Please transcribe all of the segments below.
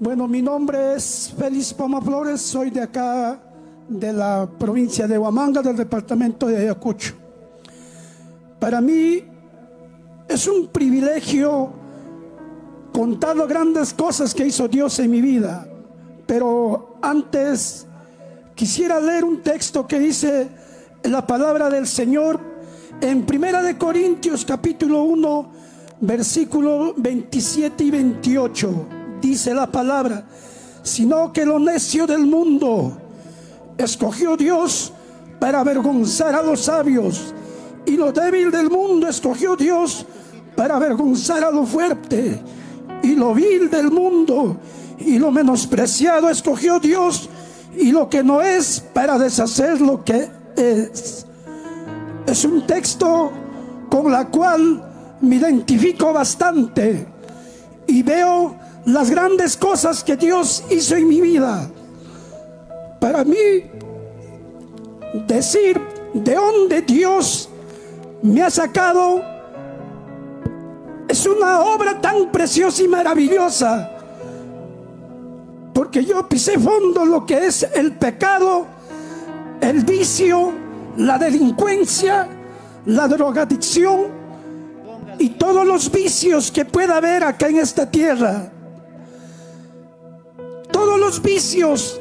Bueno, mi nombre es Félix Poma Flores, soy de acá, de la provincia de Huamanga, del departamento de Ayacucho. Para mí es un privilegio contar las grandes cosas que hizo Dios en mi vida, pero antes quisiera leer un texto que dice la palabra del Señor en 1 Corintios capítulo 1, versículos 27 y 28. Dice la palabra: sino que lo necio del mundo escogió Dios para avergonzar a los sabios, y lo débil del mundo escogió Dios para avergonzar a lo fuerte, y lo vil del mundo y lo menospreciado escogió Dios, y lo que no es, para deshacer lo que es. Es un texto con la cual me identifico bastante y veo las grandes cosas que Dios hizo en mi vida. Para mí, decir de dónde Dios me ha sacado es una obra tan preciosa y maravillosa, porque yo pisé fondo lo que es el pecado, el vicio, la delincuencia, la drogadicción y todos los vicios que pueda haber acá en esta tierra. Todos los vicios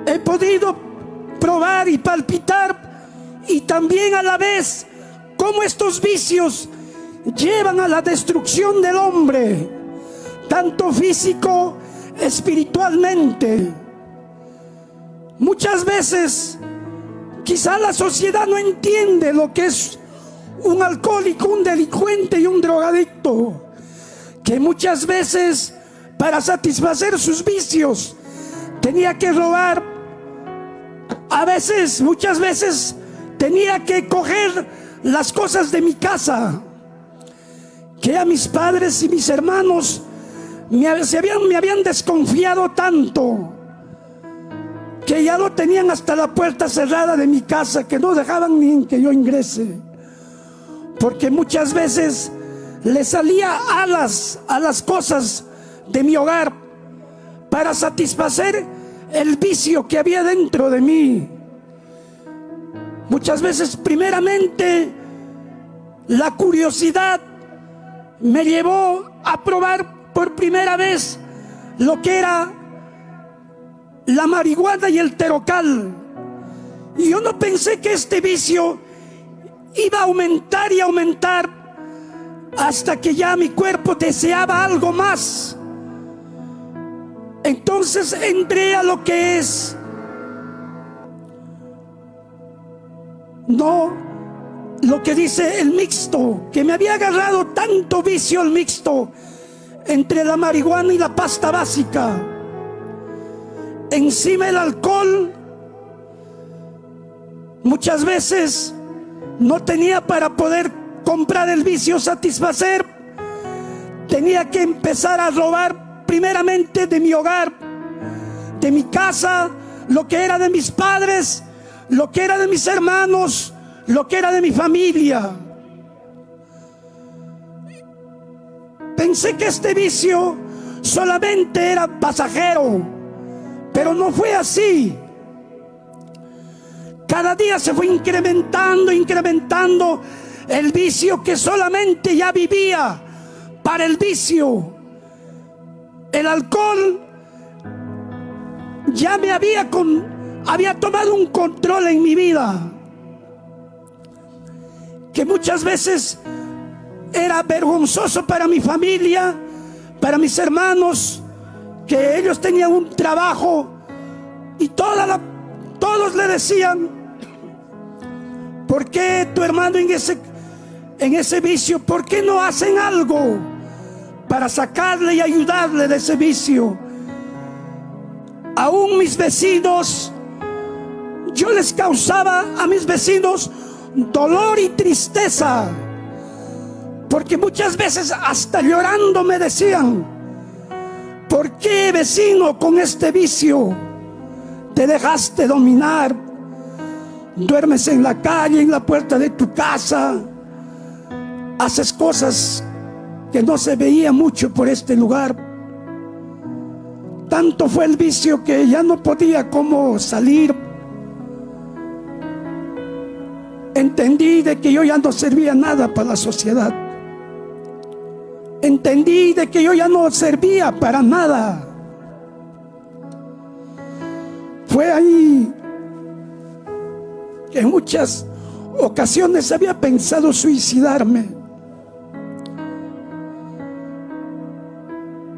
he podido probar y palpitar, y también a la vez cómo estos vicios llevan a la destrucción del hombre, tanto físico, espiritualmente. Muchas veces quizá la sociedad no entiende lo que es un alcohólico, un delincuente y un drogadicto, que muchas veces para satisfacer sus vicios tenía que robar. Muchas veces tenía que coger las cosas de mi casa, que a mis padres y mis hermanos me habían desconfiado tanto, que ya lo tenían hasta la puerta cerrada de mi casa, que no dejaban ni que yo ingrese, porque muchas veces le salía alas a las cosas de mi hogar para satisfacer el vicio que había dentro de mí. Muchas veces, primeramente, la curiosidad me llevó a probar por primera vez lo que era la marihuana y el terocal, y yo no pensé que este vicio iba a aumentar y aumentar hasta que ya mi cuerpo deseaba algo más. Entonces entré a lo que es lo que dice el mixto, que me había agarrado tanto vicio el mixto entre la marihuana y la pasta básica, encima el alcohol. Muchas veces no tenía para poder comprar el vicio, satisfacer, tenía que empezar a robar primeramente de mi hogar, de mi casa, lo que era de mis padres, lo que era de mis hermanos, lo que era de mi familia. Pensé que este vicio solamente era pasajero, pero no fue así. Cada día se fue incrementando el vicio, que solamente ya vivía para el vicio. El alcohol ya me había tomado un control en mi vida, que muchas veces era vergonzoso para mi familia, para mis hermanos, que ellos tenían un trabajo y todos le decían: ¿por qué tu hermano en ese vicio? ¿Por qué no hacen algo para sacarle y ayudarle de ese vicio? Aún mis vecinos, yo les causaba a mis vecinos dolor y tristeza, porque muchas veces hasta llorando me decían: ¿por qué, vecino, con este vicio te dejaste dominar? Duermes en la calle, en la puerta de tu casa, haces cosas que no se veía mucho por este lugar. tanto fue el vicio que ya no podía cómo salir. Entendí de que yo ya no servía nada para la sociedad. Entendí de que yo ya no servía para nada. Fue ahí que en muchas ocasiones había pensado suicidarme.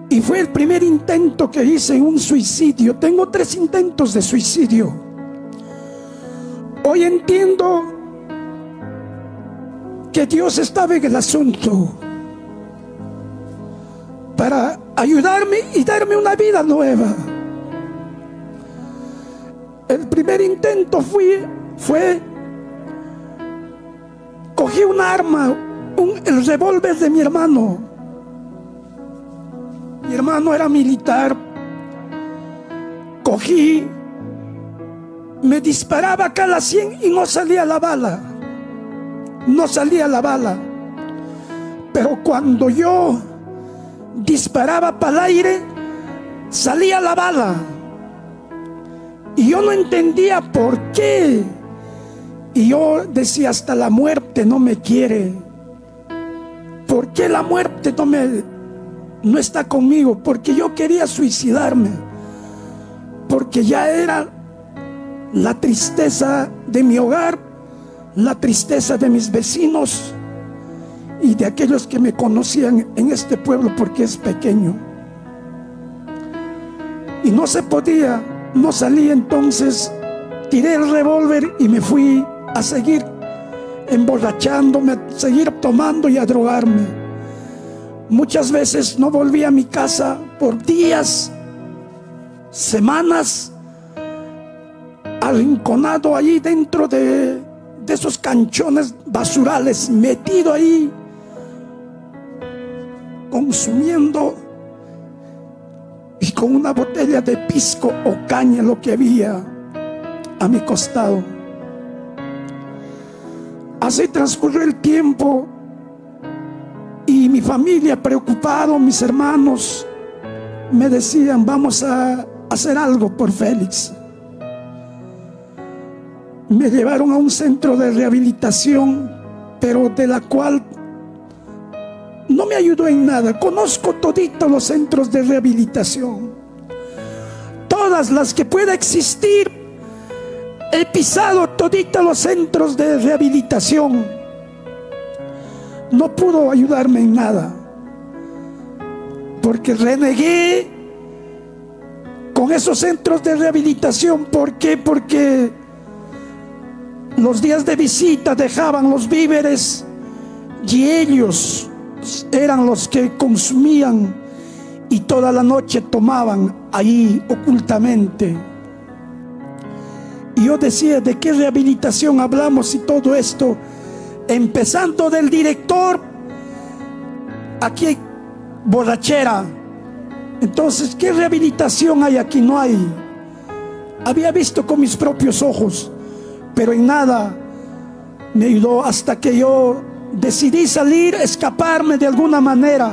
Y fue el primer intento que hice en un suicidio. Tengo 3 intentos de suicidio. Hoy entiendo que Dios estaba en el asunto para ayudarme y darme una vida nueva. El primer intento fue cogí un arma, el revólver de mi hermano. Mi hermano era militar. Cogí, me disparaba cada 100 y no salía la bala. No salía la bala. Pero cuando yo disparaba para el aire, salía la bala. Y yo no entendía por qué. Y yo decía, hasta la muerte no me quiere. ¿Por qué la muerte no está conmigo? Porque yo quería suicidarme. Porque ya era la tristeza de mi hogar, la tristeza de mis vecinos y de aquellos que me conocían en este pueblo, porque es pequeño. Y no se podía, no salí. Entonces tiré el revólver y me fui a seguir emborrachándome, a seguir tomando y a drogarme. Muchas veces no volví a mi casa por días, semanas, arrinconado ahí dentro de esos canchones basurales, metido ahí, consumiendo, y con una botella de pisco o caña, lo que había a mi costado. Así transcurrió el tiempo y mi familia, preocupado, mis hermanos me decían, vamos a hacer algo por Félix. Me llevaron a un centro de rehabilitación, pero de la cual no me ayudó en nada. Conozco toditos los centros de rehabilitación, todas las que pueda existir. He pisado toditos los centros de rehabilitación. No pudo ayudarme en nada, porque renegué con esos centros de rehabilitación. ¿Por qué? Porque los días de visita dejaban los víveres y ellos eran los que consumían, y toda la noche tomaban ahí ocultamente. Y yo decía, ¿de qué rehabilitación hablamos? Y todo esto, empezando del director, aquí hay borrachera. Entonces, ¿qué rehabilitación hay aquí? No hay. Había visto con mis propios ojos, pero en nada me ayudó, hasta que yo decidí salir, escaparme de alguna manera.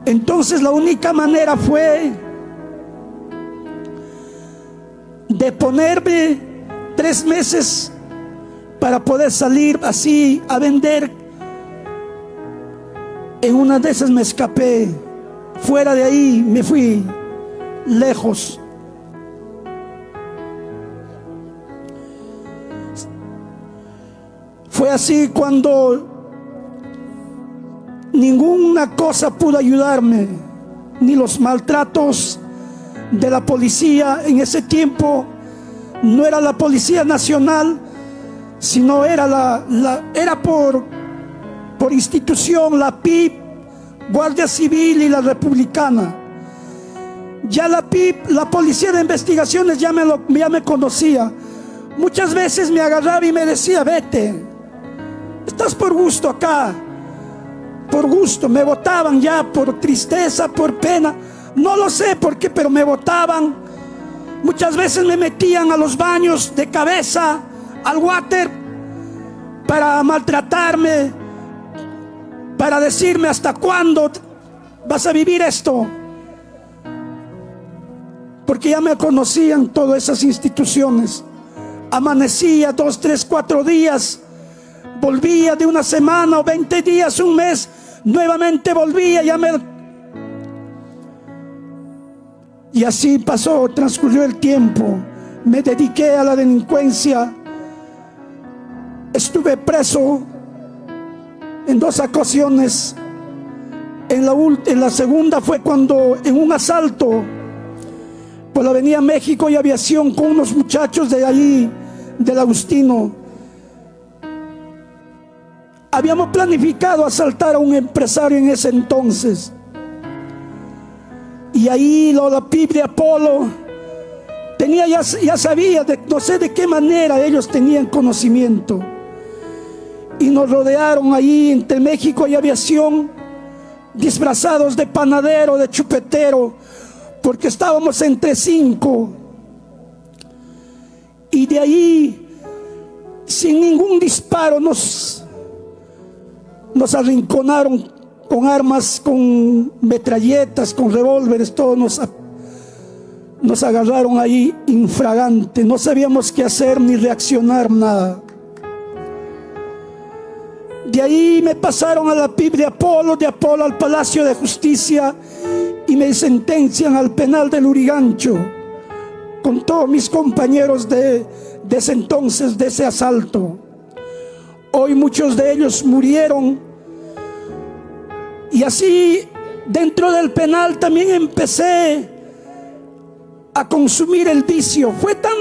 Entonces la única manera fue de ponerme 3 meses para poder salir así a vender. En una de esas me escapé. Fuera de ahí me fui lejos. Fue así cuando ninguna cosa pudo ayudarme, ni los maltratos de la policía. En ese tiempo no era la Policía Nacional, sino era era por institución, la PIP, Guardia Civil y la Republicana. Ya la PIP, la Policía de Investigaciones, ya me conocía. Muchas veces me agarraba y me decía, vete, estás por gusto acá, por gusto. Me botaban ya por tristeza, por pena, no lo sé por qué, pero me botaban. Muchas veces me metían a los baños de cabeza, al water, para maltratarme, para decirme, ¿hasta cuándo vas a vivir esto? porque ya me conocían todas esas instituciones. Amanecía 2, 3, 4 días, volvía de una semana o 20 días, un mes, nuevamente volvía, y así pasó, transcurrió el tiempo. Me dediqué a la delincuencia. Estuve preso en 2 ocasiones. En la segunda fue cuando en un asalto por la avenida México y Aviación con unos muchachos de allí, del Agustino, habíamos planificado asaltar a un empresario en ese entonces. Y ahí la PIB de Apolo ya sabía, no sé de qué manera ellos tenían conocimiento. Y nos rodearon ahí entre México y Aviación, disfrazados de panadero, de chupetero, porque estábamos entre 5. Y de ahí, sin ningún disparo, nos arrinconaron con armas, con metralletas, con revólveres, todos nos agarraron ahí infragante. No sabíamos qué hacer ni reaccionar, nada. De ahí me pasaron a la PIB de Apolo al Palacio de Justicia, y me sentencian al penal del Lurigancho con todos mis compañeros de ese entonces, de ese asalto. Hoy muchos de ellos murieron. Y así dentro del penal también empecé a consumir el vicio. Fue tan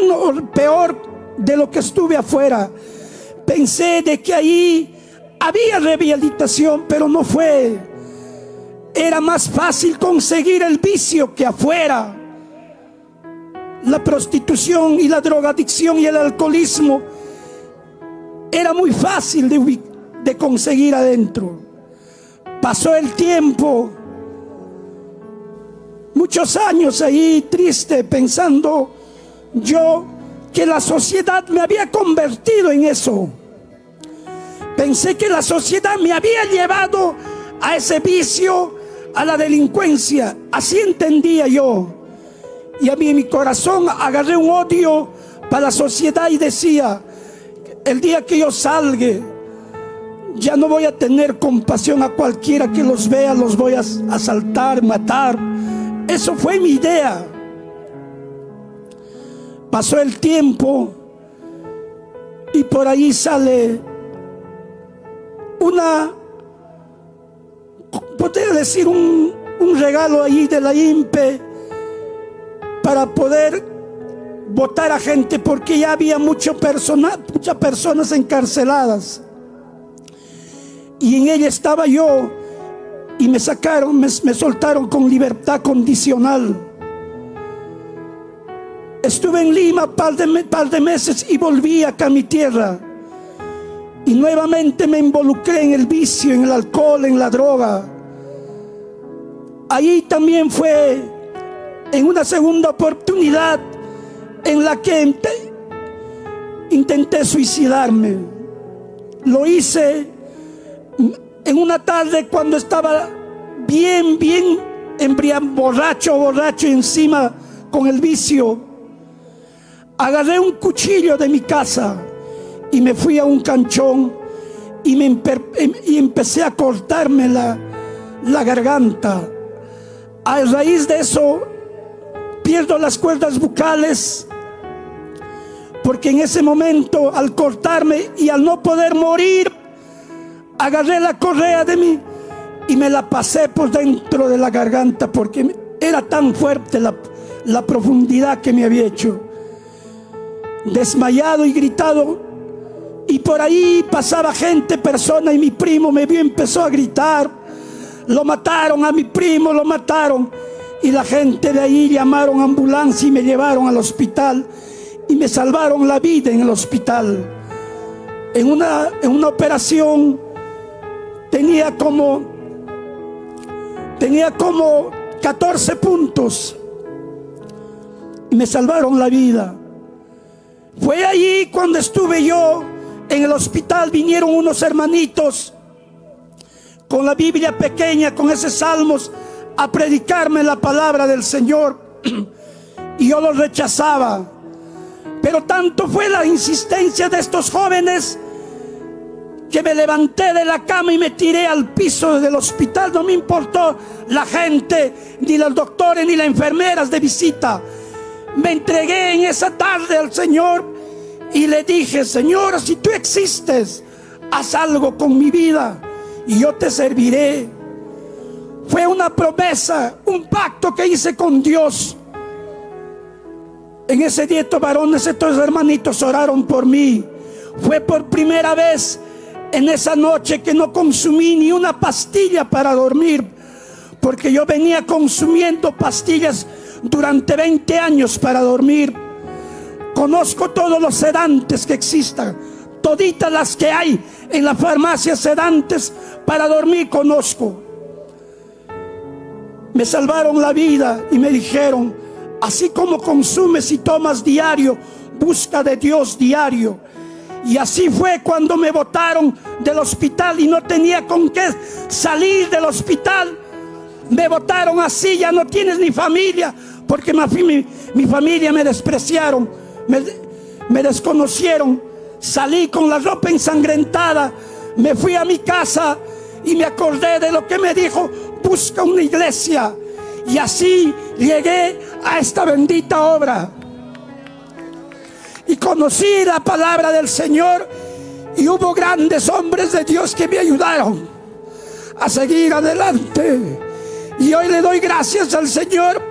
peor de lo que estuve afuera. Pensé de que ahí había rehabilitación, pero no fue. Era más fácil conseguir el vicio que afuera. La prostitución y la drogadicción y el alcoholismo era muy fácil de conseguir adentro. Pasó el tiempo, muchos años ahí triste, pensando yo que la sociedad me había convertido en eso. Pensé que la sociedad me había llevado a ese vicio, a la delincuencia. Así entendía yo. Y a mí en mi corazón agarré un odio para la sociedad y decía: el día que yo salga, ya no voy a tener compasión a cualquiera que los vea, los voy a asaltar, matar. Eso fue mi idea. Pasó el tiempo y por ahí sale podría decir un regalo ahí de la INPE para poder votar a gente, porque ya había muchas personas encarceladas. Y en ella estaba yo, y me sacaron, me soltaron con libertad condicional. Estuve en Lima par de meses y volví acá a mi tierra. Y nuevamente me involucré en el vicio, en el alcohol, en la droga. Ahí también fue en una segunda oportunidad en la que intenté suicidarme. Lo hice en una tarde cuando estaba bien embriagado, borracho encima con el vicio. Agarré un cuchillo de mi casa y me fui a un canchón y empecé a cortarme la garganta. A raíz de eso pierdo las cuerdas vocales, porque en ese momento, al cortarme y al no poder morir, agarré la correa de mí y me la pasé por dentro de la garganta, porque era tan fuerte la profundidad que me había hecho. Desmayado y gritado, y por ahí pasaba persona, y mi primo me vio y empezó a gritar: lo mataron a mi primo, lo mataron. Y la gente de ahí llamaron ambulancia y me llevaron al hospital y me salvaron la vida en el hospital. En una operación tenía como 14 puntos y me salvaron la vida. Fue allí cuando estuve yo en el hospital. Vinieron unos hermanitos con la Biblia pequeña, con esos salmos, a predicarme la palabra del Señor. y yo lo rechazaba. Pero tanto fue la insistencia de estos jóvenes que me levanté de la cama y me tiré al piso del hospital. No me importó la gente, ni los doctores, ni las enfermeras de visita. Me entregué en esa tarde al Señor y le dije: Señor, si tú existes, haz algo con mi vida y yo te serviré. Fue una promesa, un pacto que hice con Dios. En ese día estos varones, estos hermanitos oraron por mí. Fue por primera vez en esa noche que no consumí ni una pastilla para dormir, porque yo venía consumiendo pastillas durante 20 años para dormir. Conozco todos los sedantes que existan, toditas las que hay en la farmacia, sedantes para dormir conozco. Me salvaron la vida y me dijeron: así como consumes y tomas diario, busca de Dios diario. Y así fue cuando me botaron del hospital y no tenía con qué salir del hospital. Me botaron así: ya no tienes ni familia, porque mi familia me despreciaron, me desconocieron. Salí con la ropa ensangrentada, me fui a mi casa y me acordé de lo que me dijo: busca una iglesia. Y así llegué a esta bendita obra y conocí la palabra del Señor, y hubo grandes hombres de Dios que me ayudaron a seguir adelante. Y hoy le doy gracias al Señor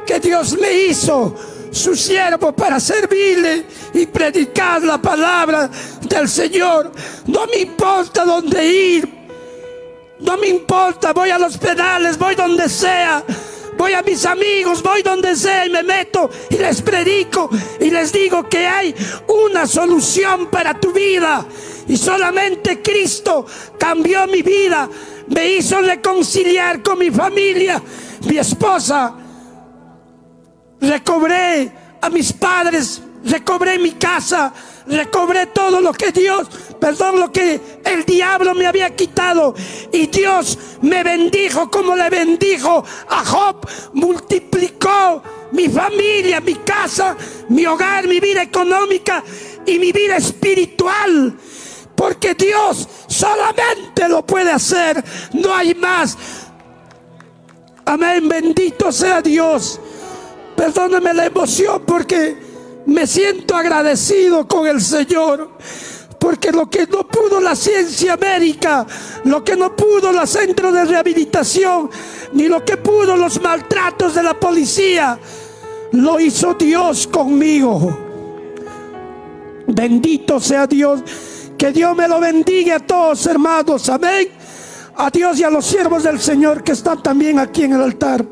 que Dios me hizo su siervo para servirle y predicar la palabra del Señor. No me importa dónde ir, no me importa, voy a los penales, voy donde sea, voy a mis amigos, voy donde sea y me meto y les predico y les digo que hay una solución para tu vida. Y solamente Cristo cambió mi vida, me hizo reconciliar con mi familia, mi esposa. Recobré a mis padres, recobré mi casa, recobré todo lo que lo que el diablo me había quitado. Y Dios me bendijo como le bendijo a Job. Multiplicó mi familia, mi casa, mi hogar, mi vida económica y mi vida espiritual. Porque Dios solamente lo puede hacer, no hay más. Amén, bendito sea Dios. Perdóname la emoción, porque me siento agradecido con el Señor. Porque lo que no pudo la ciencia médica, lo que no pudo los centros de rehabilitación, ni lo que pudo los maltratos de la policía, lo hizo Dios conmigo. Bendito sea Dios. Que Dios me lo bendiga a todos, hermanos. Amén. A Dios y a los siervos del Señor que están también aquí en el altar.